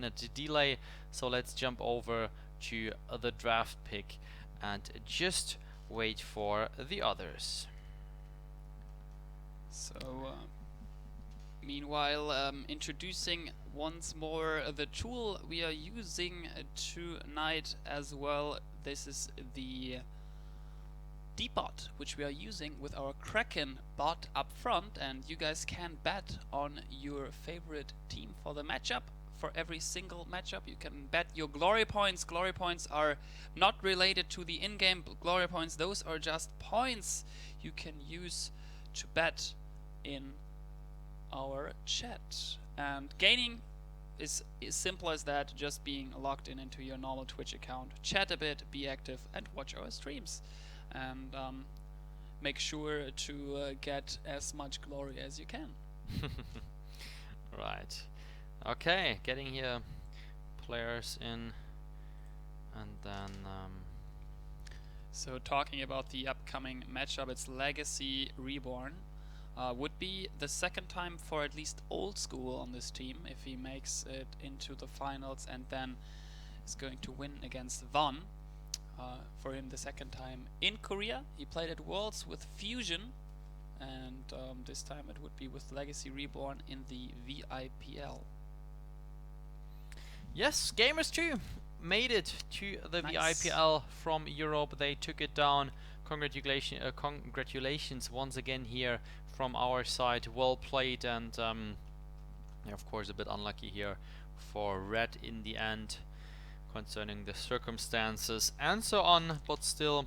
minute delay. So let's jump over to the draft pick and just wait for the others. So, meanwhile, introducing once more the tool we are using tonight as well. This is the D-bot, which we are using with our Kraken bot up front, and you guys can bet on your favorite team for the matchup. For every single matchup, you can bet your glory points. Glory points are not related to the in-game glory points. Those are just points you can use to bet in our chat. And gaining is simple as that, just being logged in into your normal Twitch account, chat a bit, be active, and watch our streams. And make sure to get as much glory as you can. Right. Okay, getting here players in, and then so talking about the upcoming matchup, it's Legacy Reborn. Would be the second time for at least Old School on this team if he makes it into the finals, and then is going to win against Von. For him the second time in Korea. He played at Worlds with Fusion, and this time it would be with Legacy Reborn in the VIPL. Yes, Gamers 2 made it to the Nice. VIPL from Europe. They took it down. Congratulations once again here from our side. Well played, and of course a bit unlucky here for Red in the end concerning the circumstances and so on, but still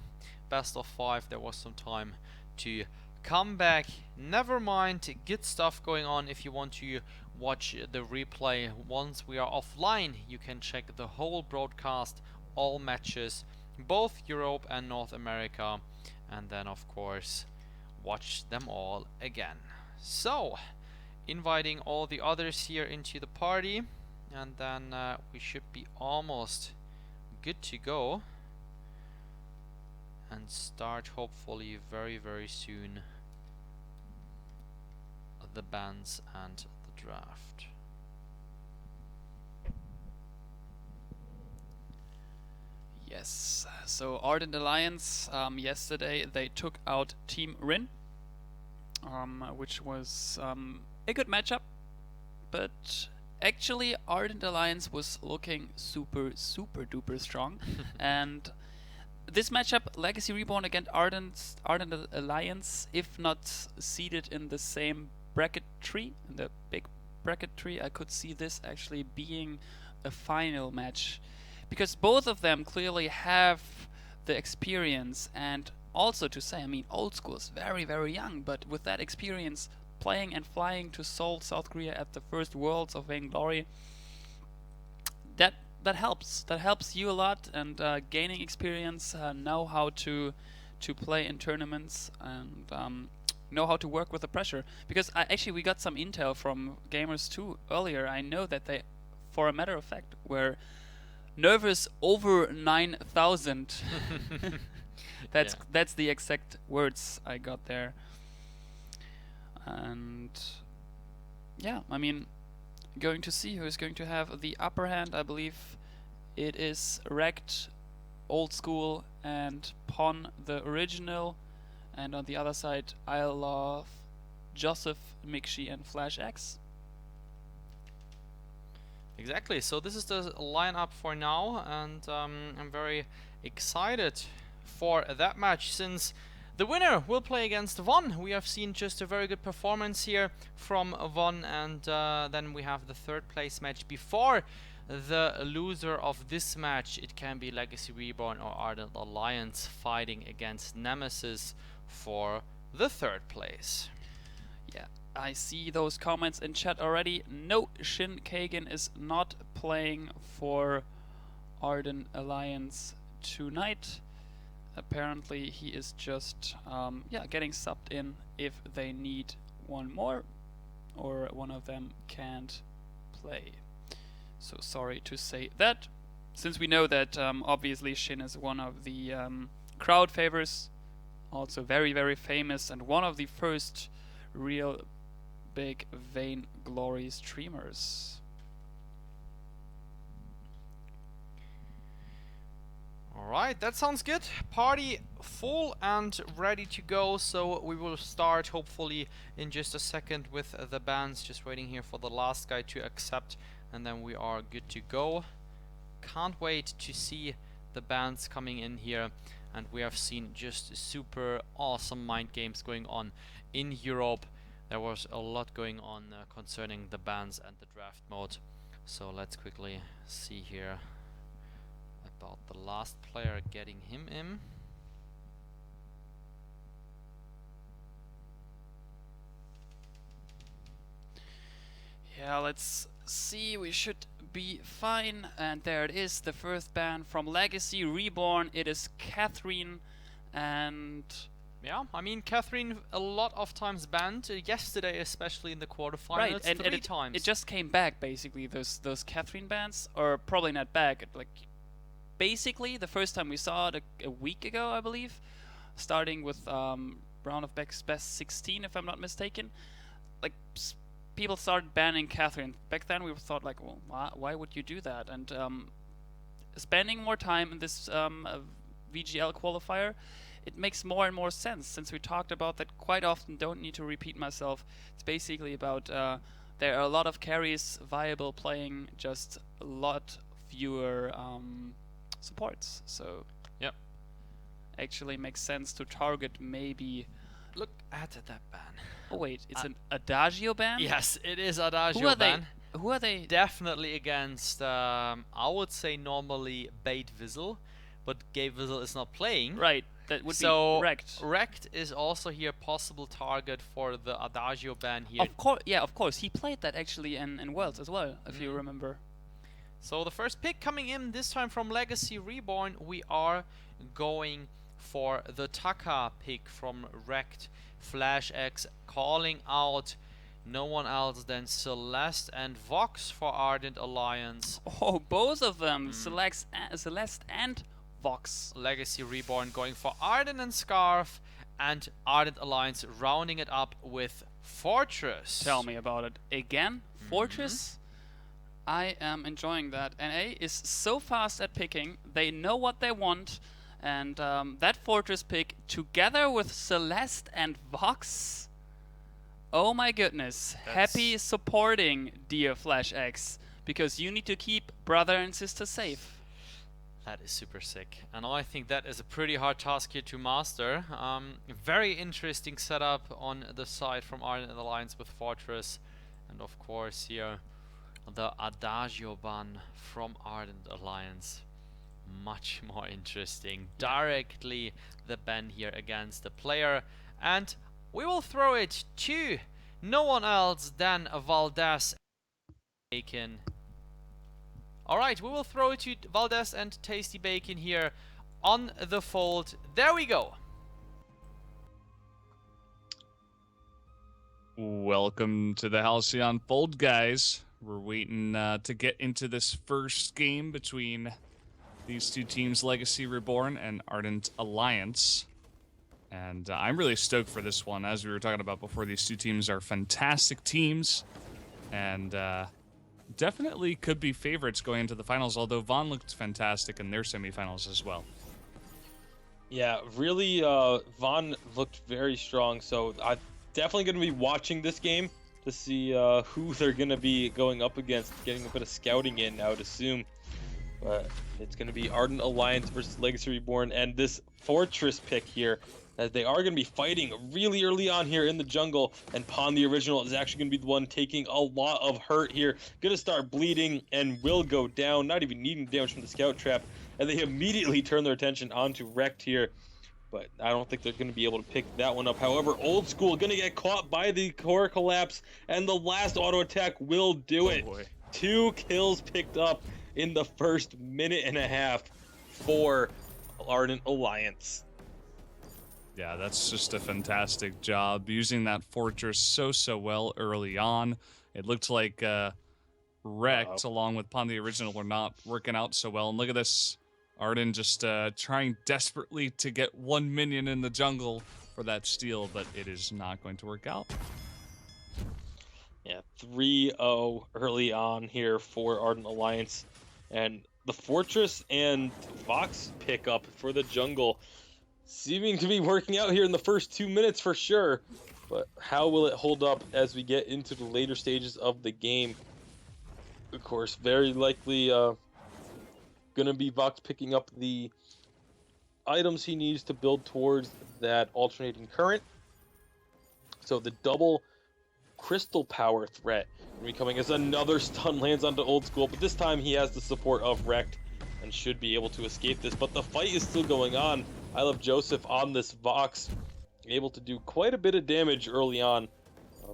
best of 5. There was some time to come back. Never mind, good stuff going on. If you want to watch the replay once we are offline, you can check the whole broadcast, all matches, both Europe and North America, and then of course watch them all again. So inviting all the others here into the party, and then we should be almost good to go and start hopefully very soon the bans and the draft. Yes, so Ardent Alliance, yesterday they took out Team Rin, which was a good matchup, but actually Ardent Alliance was looking super duper strong. And this matchup, Legacy Reborn against Ardent Alliance, if not seated in the same bracket tree, in the big bracket tree, I could see this actually being a final match, because both of them clearly have the experience. And also to say, I mean, Old School is very young, but with that experience, playing and flying to Seoul, South Korea at the first Worlds of Vainglory, that helps. That helps you a lot, and gaining experience, know how to play in tournaments, and know how to work with the pressure. Because actually we got some intel from Gamers 2 earlier. I know that they, for a matter of fact, were nervous over 9,000. That's the exact words I got there. And yeah, I mean, going to see who is going to have the upper hand. I believe it is Rect, Old School, and Pon the original, and on the other side I love Joseph, Mixi, and Flash X. Exactly, so this is the lineup for now, and I'm very excited for that match, since the winner will play against Von. We have seen just a very good performance here from Von, and then we have the third place match before the loser of this match. It can be Legacy Reborn or Ardent Alliance fighting against Nemesis for the third place. Yeah, I see those comments in chat already. No, Shin Kagan is not playing for Ardent Alliance tonight. Apparently he is just getting subbed in if they need one more, or one of them can't play. So sorry to say that, since we know that obviously Shin is one of the crowd favors, also very famous, and one of the first real big Vainglory streamers. Alright, that sounds good. Party full and ready to go, so we will start hopefully in just a second with the bans. Just waiting here for the last guy to accept, and then we are good to go. Can't wait to see the bans coming in here, and we have seen just super awesome mind games going on in Europe. There was a lot going on concerning the bans and the draft mode, so let's quickly see here about the last player getting him in. Yeah, let's see, we should be fine. And there it is, the first ban from Legacy Reborn. It is Catherine, and yeah, I mean, Catherine a lot of times banned, yesterday especially in the quarterfinals, right, and three times. It just came back basically, those Catherine bans, or probably not back, like basically the first time we saw it a week ago, I believe, starting with round of best 16 if I'm not mistaken. Like people started banning Catherine. Back then we thought like, well, why would you do that? And spending more time in this VGL qualifier, it makes more and more sense, since we talked about that quite often. Don't need to repeat myself. It's basically about there are a lot of carries viable playing, just a lot fewer supports. So yep, actually makes sense to target maybe. Look at that ban. Oh wait, it's an Adagio ban? Yes, it is Adagio ban. Who are they? Definitely against, I would say normally Bait Vizzle, but Gabe Vizzle is not playing. Right, that would so be Rect. Rect is also here possible target for the Adagio ban here. Of course, yeah, of course. He played that actually in Worlds as well, if you remember. So the first pick coming in, this time from Legacy Reborn, we are going for the Taka pick from Rect. Flash X calling out no one else than Celeste and Vox for Ardent Alliance. Oh, both of them, Celeste and Vox. Legacy Reborn going for Ardent and Scarf, and Ardent Alliance rounding it up with Fortress. Tell me about it. Again, Fortress? I am enjoying that. NA is so fast at picking, they know what they want, and that Fortress pick together with Celeste and Vox, oh my goodness. Happy supporting, dear Flash X, because you need to keep brother and sister safe. That is super sick, and I think that is a pretty hard task here to master. Very interesting setup on the side from Ardent Alliance with Fortress, and of course here the Adagio ban from Ardent Alliance. Much more interesting. Directly the ban here against the player, and we will throw it to no one else than Valdez Bacon. Alright, we will throw it to Valdez and Tasty Bacon here on the fold. There we go. Welcome to the Halcyon Fold, guys. We're waiting to get into this first game between these two teams, Legacy Reborn and Ardent Alliance. And I'm really stoked for this one. As we were talking about before, these two teams are fantastic teams. And definitely could be favorites going into the finals, although Vaughn looked fantastic in their semifinals as well. Yeah, really, Vaughn looked very strong. So I'm definitely going to be watching this game to see who they're going to be going up against, getting a bit of scouting in, I would assume. But it's going to be Ardent Alliance versus Legacy Reborn, and this Fortress pick here, as they are going to be fighting really early on here in the jungle, and Pawn the Original is actually going to be the one taking a lot of hurt here. Going to start bleeding and will go down, not even needing damage from the Scout Trap, and they immediately turn their attention onto Rect here. But I don't think they're going to be able to pick that one up. However, Old School going to get caught by the core collapse, and the last auto attack will do it. Boy. 2 kills picked up in the first minute and a half for Ardent Alliance. Yeah, that's just a fantastic job using that Fortress so well early on. It looked like Rect along with Pawn the Original were not working out so well. And look at this. Ardent just trying desperately to get 1 minion in the jungle for that steal, but it is not going to work out. Yeah, 3-0 early on here for Ardent Alliance. And the Fortress and Vox pickup for the jungle seeming to be working out here in the first 2 minutes for sure. But how will it hold up as we get into the later stages of the game? Of course, very likely gonna be Vox picking up the items he needs to build towards that alternating current. So the double crystal power threat gonna be coming as another stun lands onto Old School, but this time he has the support of Wrecked and should be able to escape this. But the fight is still going on. I love Joseph on this Vox, able to do quite a bit of damage early on.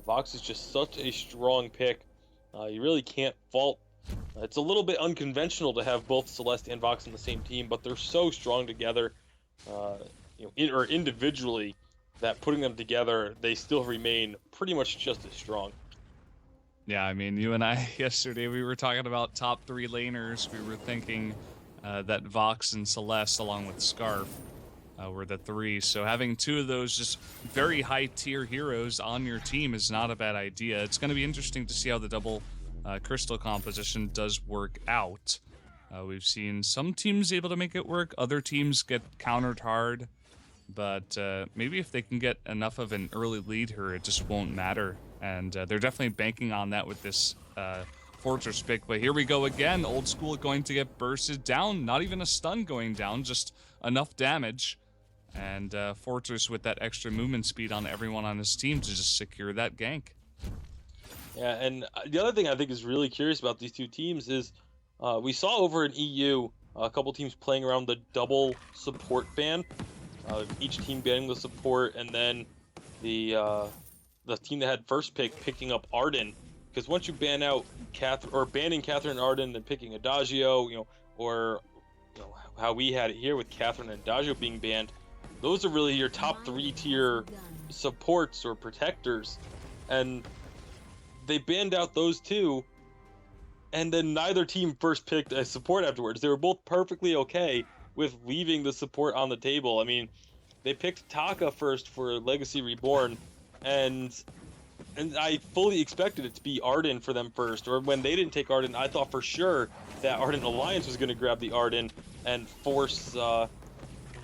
Vox is just such a strong pick. You really can't fault. It's a little bit unconventional to have both Celeste and Vox on the same team, but they're so strong together, or individually, that putting them together, they still remain pretty much just as strong. Yeah, I mean, you and I yesterday, we were talking about top 3 laners. We were thinking that Vox and Celeste, along with Scarf, were the 3. So having 2 of those just very high tier heroes on your team is not a bad idea. It's going to be interesting to see how the double crystal composition does work out. We've seen some teams able to make it work, other teams get countered hard, but maybe if they can get enough of an early lead here, it just won't matter. And they're definitely banking on that with this Fortress pick. But here we go again. Old School going to get bursted down. Not even a stun going down, just enough damage. And Fortress with that extra movement speed on everyone on his team to just secure that gank. Yeah, and the other thing I think is really curious about these two teams is we saw over in EU a couple teams playing around the double support ban. Each team banning the support, and then the team that had first pick picking up Ardent. Because once you ban out banning Catherine and Ardent and picking Adagio, or how we had it here with Catherine and Adagio being banned, those are really your top 3 tier supports or protectors, and they banned out those 2, and then neither team first picked a support afterwards. They were both perfectly okay with leaving the support on the table. I mean, they picked Taka first for Legacy Reborn, and I fully expected it to be Ardent for them first. Or when they didn't take Ardent, I thought for sure that Ardent Alliance was going to grab the Ardent and force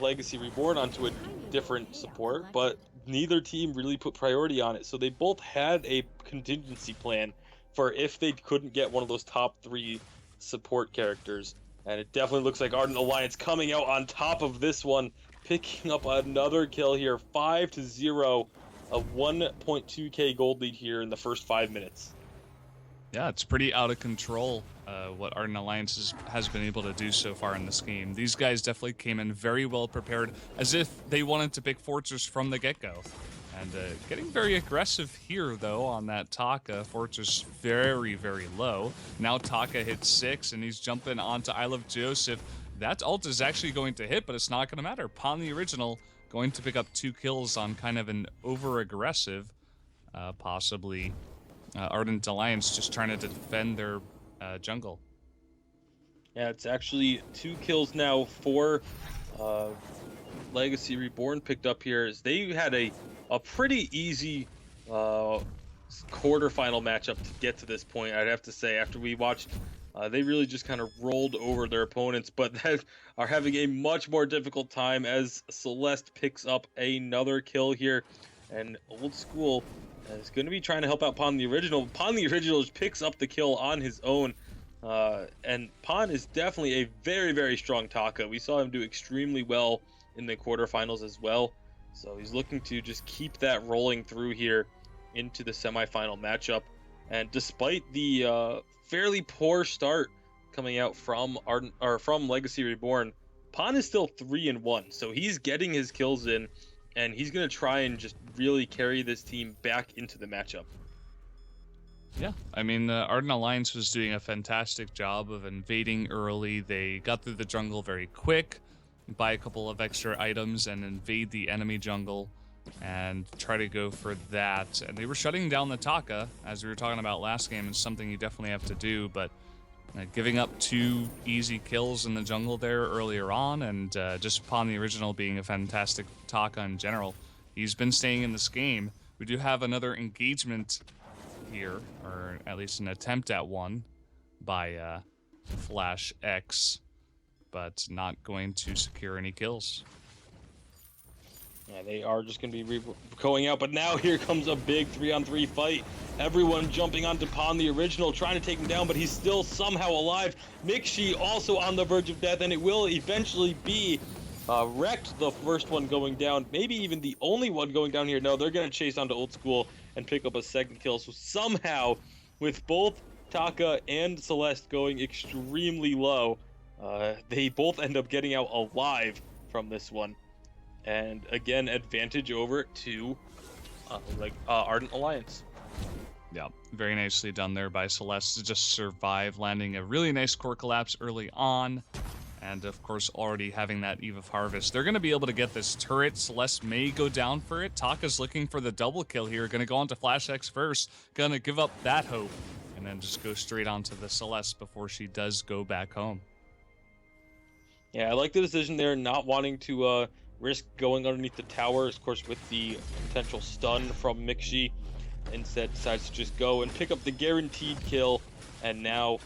Legacy Reborn onto a different support, but neither team really put priority on it. So they both had a contingency plan for if they couldn't get one of those top 3 support characters. And it definitely looks like Ardent Alliance coming out on top of this one, picking up another kill here, 5-0, a 1.2k gold lead here in the first 5 minutes. Yeah, it's pretty out of control what Ardent Alliance has been able to do so far in this game. These guys definitely came in very well prepared, as if they wanted to pick Fortress from the get-go. And getting very aggressive here, though, on that Taka. Fortress very, very low. Now Taka hits 6, and he's jumping onto I Love Joseph. That ult is actually going to hit, but it's not going to matter. Pawn the Original going to pick up 2 kills on kind of an over-aggressive, possibly Ardent Alliance just trying to defend their jungle. Yeah, it's actually 2 kills now for Legacy Reborn picked up here, as they had a pretty easy quarterfinal matchup to get to this point, I'd have to say. After we watched, they really just kind of rolled over their opponents, but are having a much more difficult time as Celeste picks up another kill here, and Old School is going to be trying to help out Pawn the Original. Pawn the Original picks up the kill on his own, and Pawn is definitely a very, very strong Taka. We saw him do extremely well in the quarterfinals as well, so he's looking to just keep that rolling through here into the semifinal matchup. And despite the fairly poor start coming out from Legacy Reborn, Pawn is still 3-1, so he's getting his kills in, and he's going to try and just really carry this team back into the matchup. Yeah, I mean, the Ardent Alliance was doing a fantastic job of invading early. They got through the jungle very quick, buy a couple of extra items, and invade the enemy jungle and try to go for that. And they were shutting down the Taka, as we were talking about last game, is something you definitely have to do, but giving up 2 easy kills in the jungle there earlier on, and just Pawn the Original being a fantastic Taka in general. He's been staying in this game. We do have another engagement here, or at least an attempt at one, by Flash X, but not going to secure any kills. Yeah, they are just going to be going out, but now here comes a big 3-on-3 fight. Everyone jumping onto Pon, the original, trying to take him down, but he's still somehow alive. Mixi also on the verge of death, and it will eventually be wrecked, the first one going down, maybe even the only one going down here. No, they're going to chase onto Old School and pick up a second kill. So somehow, with both Taka and Celeste going extremely low, they both end up getting out alive from this one. And again, advantage over to Ardent Alliance. Yeah, very nicely done there by Celeste to just survive, landing a really nice core collapse early on. And of course, already having that Eve of Harvest. They're going to be able to get this turret. Celeste may go down for it. Taka's looking for the double kill here. Going to go on to Flash X first. Going to give up that hope. And then just go straight onto the Celeste before she does go back home. Yeah, I like the decision there, not wanting to risk going underneath the tower, of course, with the potential stun from Mixi. Instead, decides to just go and pick up the guaranteed kill. And now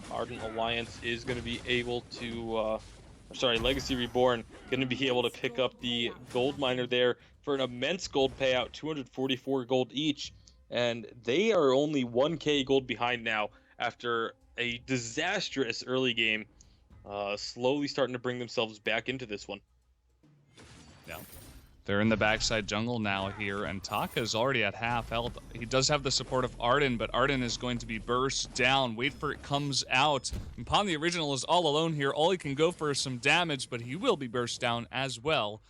Ardent Alliance is going to be able to, Legacy Reborn, going to be able to pick up the gold miner there for an immense gold payout, 244 gold each. And they are only 1k gold behind now after a disastrous early game, slowly starting to bring themselves back into this one. Yeah. They're in the backside jungle now here, and Taka is already at half health. He does have the support of Ardent, but Ardent is going to be burst down. Wait for it comes out. And Pon the original is all alone here. All he can go for is some damage, but he will be burst down as well.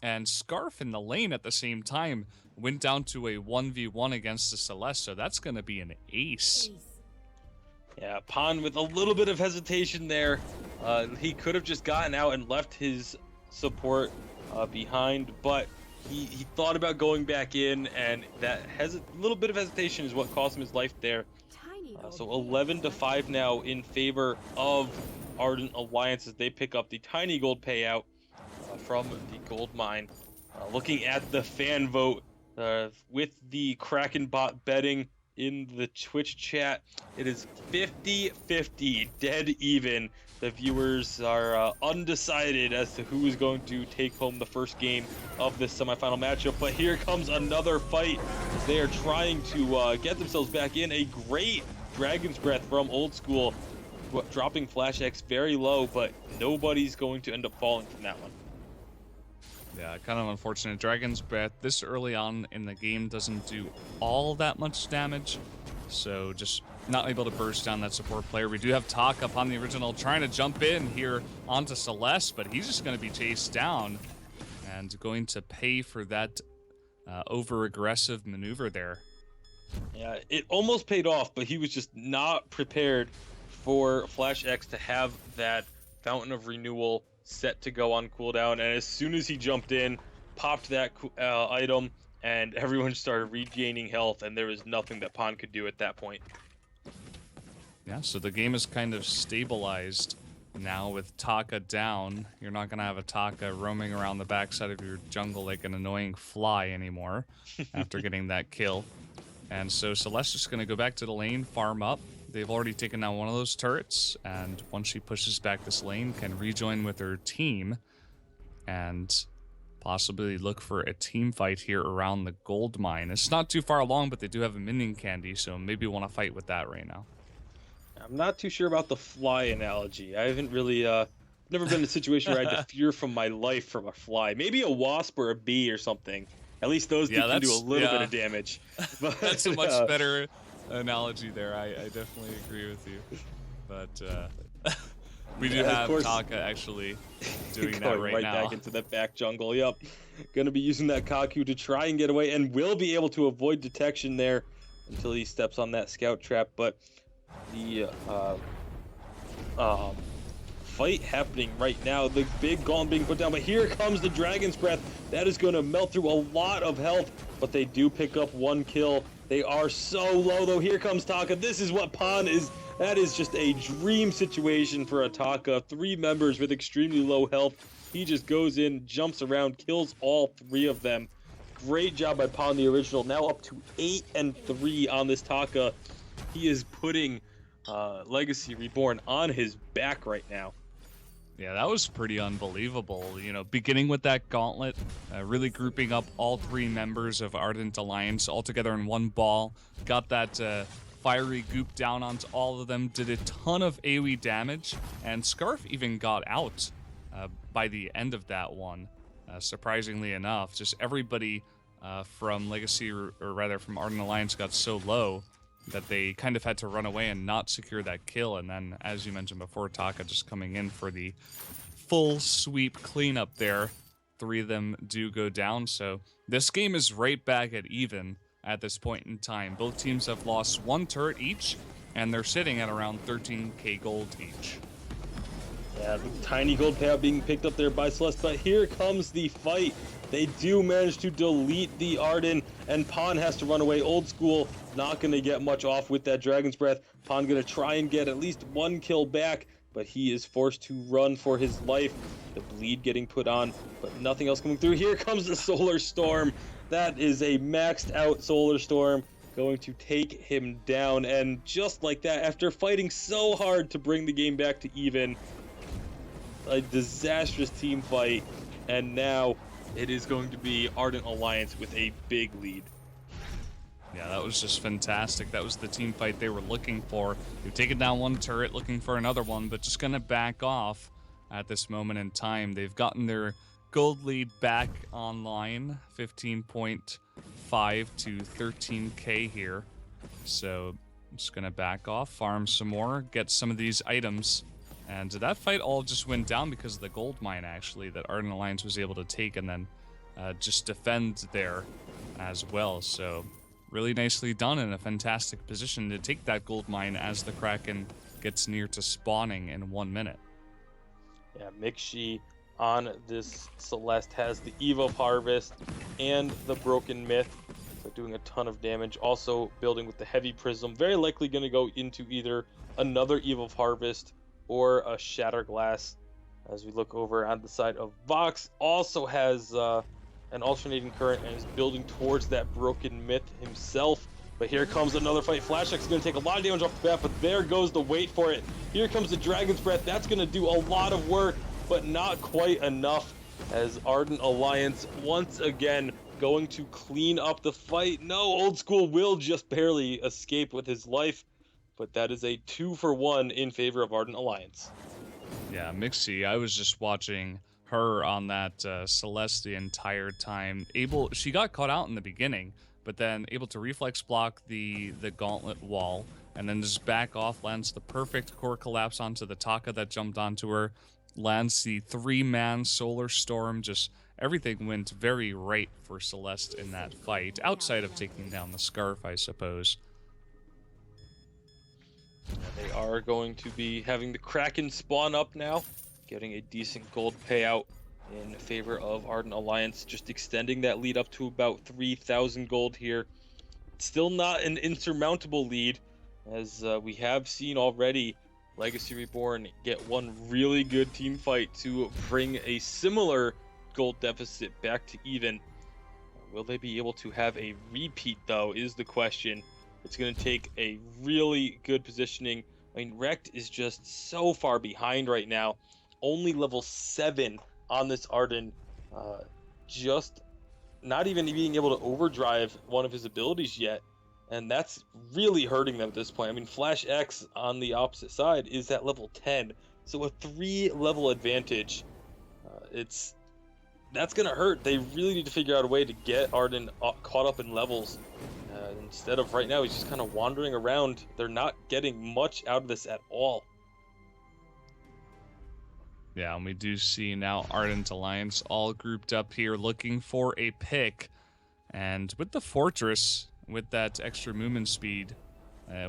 And Scarf in the lane at the same time went down to a 1v1 against the Celeste, so that's going to be an ace. Yeah, Pon with a little bit of hesitation there. He could have just gotten out and left his support behind, but he thought about going back in, and that little bit of hesitation is what cost him his life there. So 11-5 now in favor of Ardent Alliance as they pick up the tiny gold payout from the gold mine. Looking at the fan vote with the Kraken bot betting in the Twitch chat, it is 50-50, dead even. The viewers are undecided as to who is going to take home the first game of this semifinal matchup. But here comes another fight. They are trying to get themselves back in. A great Dragon's Breath from Old School, dropping Flash X very low, but nobody's going to end up falling from that one. Yeah, kind of unfortunate. Dragon's Breath this early on in the game doesn't do all that much damage, so just not able to burst down that support player. We do have Taka upon the original trying to jump in here onto Celeste, but he's just going to be chased down and going to pay for that over-aggressive maneuver there. Yeah, it almost paid off, but he was just not prepared for Flash X to have that Fountain of Renewal set to go on cooldown. And as soon as he jumped in, popped that item, and everyone started regaining health, and there was nothing that Pon could do at that point. Yeah, so the game is kind of stabilized now with Taka down. You're not going to have a Taka roaming around the backside of your jungle like an annoying fly anymore after getting that kill. And so Celeste's just going to go back to the lane, farm up. They've already taken down one of those turrets, and once she pushes back this lane, can rejoin with her team and possibly look for a team fight here around the gold mine. It's not too far along, but they do have a minion candy, so maybe want to fight with that right now. I'm not too sure about the fly analogy. I haven't really, never been in a situation where I had to fear from my life from a fly. Maybe a wasp or a bee or something. At least those can do a little bit of damage. But, that's a much better analogy there. I definitely agree with you. But we do have Taka actually doing that right now. Back into that back jungle. Yep. Gonna be using that Kaku to try and get away, and will be able to avoid detection there until he steps on that scout trap. But the fight happening right now, the big golem being put down, but here comes the Dragon's Breath. That is going to melt through a lot of health, but they do pick up one kill. They are so low though. Here comes Taka. This is what Pon is. That is just a dream situation for a Taka. 3 members with extremely low health. He just goes in, jumps around, kills all 3 of them. Great job by Pon the original. Now up to 8-3 on this Taka. He is putting Legacy Reborn on his back right now. Yeah, that was pretty unbelievable. You know, beginning with that gauntlet, really grouping up all 3 members of Ardent Alliance all together in one ball, got that fiery goop down onto all of them, did a ton of AoE damage, and Scarf even got out by the end of that one, surprisingly enough. Just everybody from Legacy, or rather from Ardent Alliance, got so low that they kind of had to run away and not secure that kill. And then, as you mentioned before, Taka just coming in for the full sweep cleanup there. 3 of them do go down, so this game is right back at even at this point in time. Both teams have lost 1 turret each, and they're sitting at around 13k gold each. Yeah, the tiny gold payout being picked up there by Celeste, but here comes the fight. They do manage to delete the Ardent, and Pawn has to run away. Old School not going to get much off with that Dragon's Breath. Pawn going to try and get at least 1 kill back, but he is forced to run for his life. The bleed getting put on, but nothing else coming through. Here comes the Solar Storm. That is a maxed out Solar Storm, going to take him down. And just like that, after fighting so hard to bring the game back to even, a disastrous team fight, and now it is going to be Ardent Alliance with a big lead. Yeah, that was just fantastic. That was the team fight they were looking for. They've taken down 1 turret, looking for another one, but just gonna back off at this moment in time. They've gotten their gold lead back online, 15.5 to 13k here. So I'm just gonna back off, farm some more, get some of these items. And that fight all just went down because of the gold mine, actually, that Ardent Alliance was able to take and then just defend there as well. So really nicely done, in a fantastic position to take that gold mine as the Kraken gets near to spawning in 1 minute. Yeah, Mixi on this Celeste has the Eve of Harvest and the Broken Myth, so doing a ton of damage. Also building with the Heavy Prism, very likely going to go into either another Eve of Harvest or a Shatter Glass. As we look over on the side of Vox, also has an alternating current and is building towards that Broken Myth himself. But here comes another fight. Flash X is going to take a lot of damage off the bat, but there goes the wait for it. Here comes the Dragon's Breath. That's going to do a lot of work, but not quite enough, as Ardent Alliance once again going to clean up the fight. No, Old School will just barely escape with his life, but that is a 2-for-1 in favor of Ardent Alliance. Yeah, Mixi, I was just watching her on that Celeste the entire time. She got caught out in the beginning, but then able to reflex block the gauntlet wall, and then just back off, lands the perfect core collapse onto the Taka that jumped onto her, lands the 3-man Solar Storm. Just everything went very right for Celeste in that fight, outside of taking down the Scarf, I suppose. They are going to be having the Kraken spawn up now, getting a decent gold payout in favor of Ardent Alliance, just extending that lead up to about 3,000 gold here. Still not an insurmountable lead, as we have seen already Legacy Reborn get one really good team fight to bring a similar gold deficit back to even. Will they be able to have a repeat, though, is the question. It's going to take a really good positioning. I mean, Rekt is just so far behind right now. Only level 7 on this Ardent. Just not even being able to overdrive one of his abilities yet. And that's really hurting them at this point. I mean, Flash X on the opposite side is at level 10. So a 3-level advantage. That's going to hurt. They really need to figure out a way to get Ardent caught up in levels. Instead of right now, he's just kind of wandering around. They're not getting much out of this at all. Yeah, and we do see now Ardent Alliance all grouped up here looking for a pick. And with the Fortress, with that extra movement speed,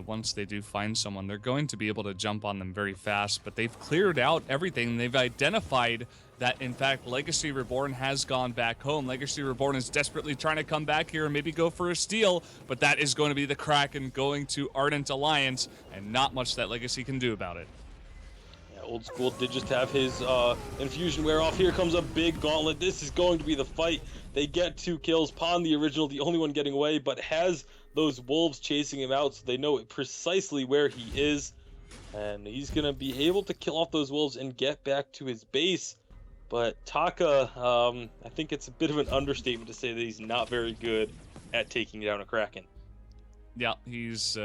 once they do find someone, they're going to be able to jump on them very fast. But they've cleared out everything. They've identified that, in fact, Legacy Reborn has gone back home. Legacy Reborn is desperately trying to come back here and maybe go for a steal, but that is going to be the Kraken going to Ardent Alliance, and not much that Legacy can do about it. Yeah, Old School did just have his infusion wear off. Here comes a big gauntlet. This is going to be the fight. They get 2 kills. Pawn, the original, the only one getting away, but has those wolves chasing him out, so they know precisely where he is. And he's going to be able to kill off those wolves and get back to his base. But Taka, I think it's a bit of an understatement to say that he's not very good at taking down a Kraken. Yeah, he's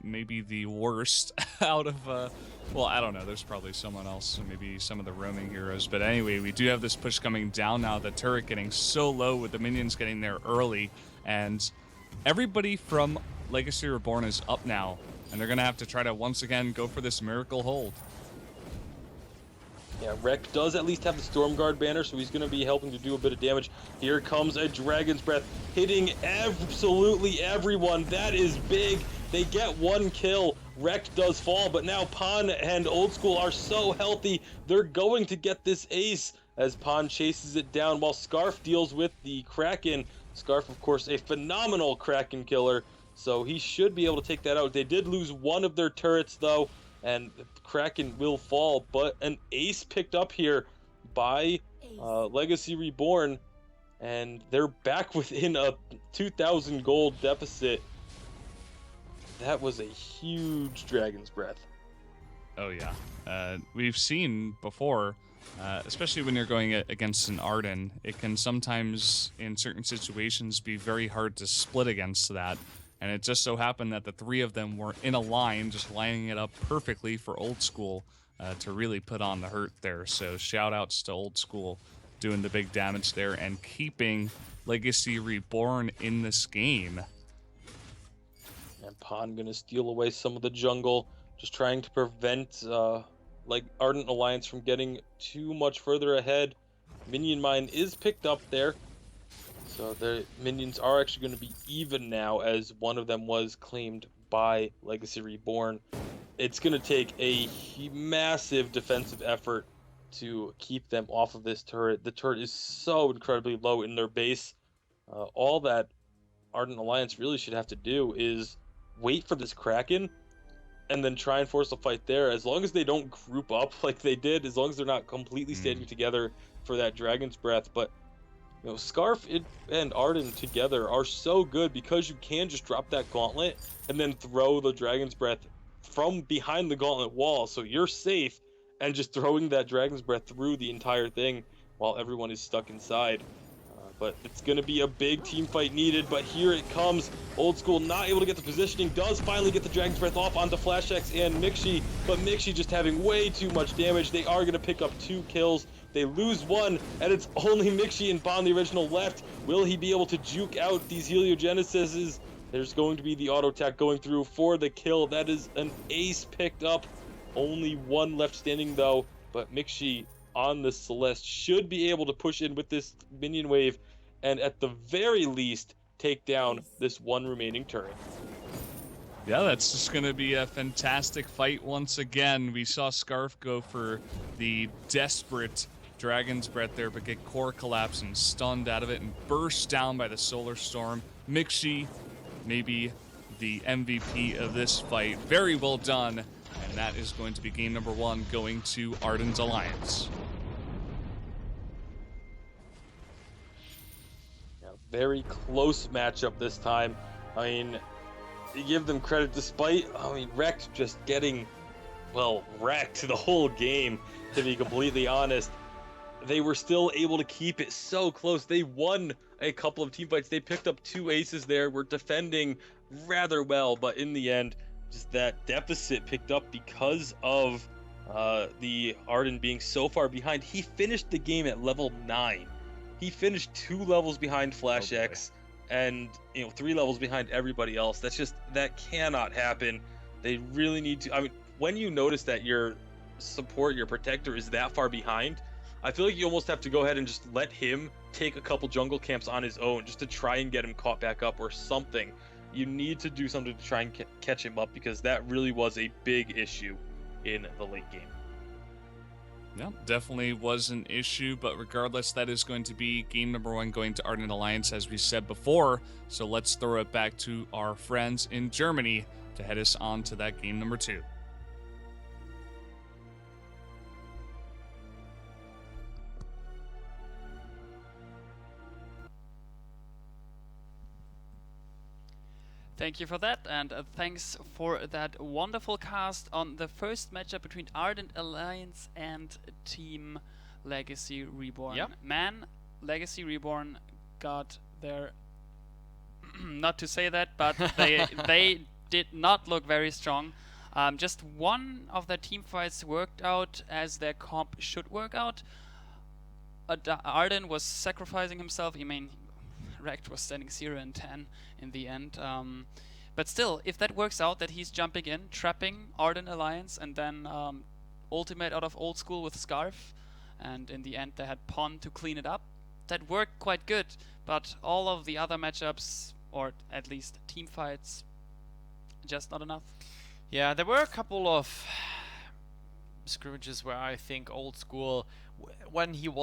maybe the worst out of, well, I don't know. There's probably someone else, maybe some of the roaming heroes. But anyway, we do have this push coming down now. The turret getting so low with the minions getting there early. And everybody from Legacy Reborn is up now. And they're going to have to try to, once again, go for this miracle hold. Yeah, Rek does at least have the Stormguard banner, so he's going to be helping to do a bit of damage. Here comes a Dragon's Breath, hitting absolutely everyone. That is big. They get one kill. Rek does fall, but now Pon and Old School are so healthy. They're going to get this ace as Pon chases it down while Scarf deals with the Kraken. Scarf, of course, a phenomenal Kraken killer, so he should be able to take that out. They did lose one of their turrets, though, and the Kraken will fall, but an ace picked up here by Legacy Reborn, and they're back within a 2,000 gold deficit. That was a huge Dragon's Breath. Oh, yeah. We've seen before, especially when you're going against an Ardent, it can sometimes, in certain situations, be very hard to split against that. And it just so happened that the three of them were in a line, just lining it up perfectly for Old School to really put on the hurt there. So shout outs to Old School doing the big damage there and keeping Legacy Reborn in this game. And Pon gonna steal away some of the jungle, just trying to prevent like Ardent Alliance from getting too much further ahead. Minion Mine is picked up there. So the minions are actually going to be even now, as one of them was claimed by Legacy Reborn. It's going to take a massive defensive effort to keep them off of this turret. The turret is so incredibly low in their base. All that Ardent Alliance really should have to do is wait for this Kraken and then try and force a fight there. As long as they don't group up like they did, as long as they're not completely standing together for that Dragon's Breath. But you know, Scarf and Ardent together are so good because you can just drop that gauntlet and then throw the Dragon's Breath from behind the gauntlet wall, so you're safe, and just throwing that Dragon's Breath through the entire thing while everyone is stuck inside. But it's going to be a big team fight needed, but here it comes. Old School not able to get the positioning, does finally get the Dragon's Breath off onto Flash X and Mixi, but Mixi just having way too much damage. They are going to pick up 2 kills. They lose 1, and it's only Mixi and Bond, the original, left. Will he be able to juke out these Heliogenesises? There's going to be the auto attack going through for the kill. That is an ace picked up. Only 1 left standing, though, but Mixi on the Celeste should be able to push in with this minion wave and at the very least take down this 1 remaining turret. Yeah, that's just going to be a fantastic fight once again. We saw Scarf go for the desperate Dragon's Breath there, but get core collapse and stunned out of it and burst down by the Solar Storm. Mixi, maybe the MVP of this fight. Very well done. And that is going to be game number 1 going to Ardent Alliance. Very close matchup this time. I mean, you give them credit despite, Rek just getting, well, wrecked the whole game, to be completely honest. They were still able to keep it so close. They won a couple of team fights. They picked up 2 aces there, were defending rather well, but in the end, just that deficit picked up because of the Ardent being so far behind. He finished the game at level 9. He finished 2 levels behind Flash X and 3 levels behind everybody else. That cannot happen. They really need to, when you notice that your support, your protector is that far behind, I feel like you almost have to go ahead and just let him take a couple jungle camps on his own just to try and get him caught back up or something. You need to do something to try and catch him up, because that really was a big issue in the late game. Yeah, definitely was an issue, but regardless, that is going to be game number 1 going to Ardent Alliance, as we said before. So let's throw it back to our friends in Germany to head us on to that game number 2. Thank you for that, and thanks for that wonderful cast on the first matchup between Ardent Alliance and Team Legacy Reborn. Yep. Man, Legacy Reborn got their not to say that, but they did not look very strong. Just one of their team fights worked out as their comp should work out. Arden was sacrificing himself. I mean, Rekt was standing 0-10 in the end. But still, if that works out, that he's jumping in, trapping Arden Alliance, and then ultimate out of old school with Scarf, and in the end they had Pon to clean it up. That worked quite good, but all of the other matchups, or at least team fights, just not enough. Yeah, there were a couple of scrimmages where I think old school, when he was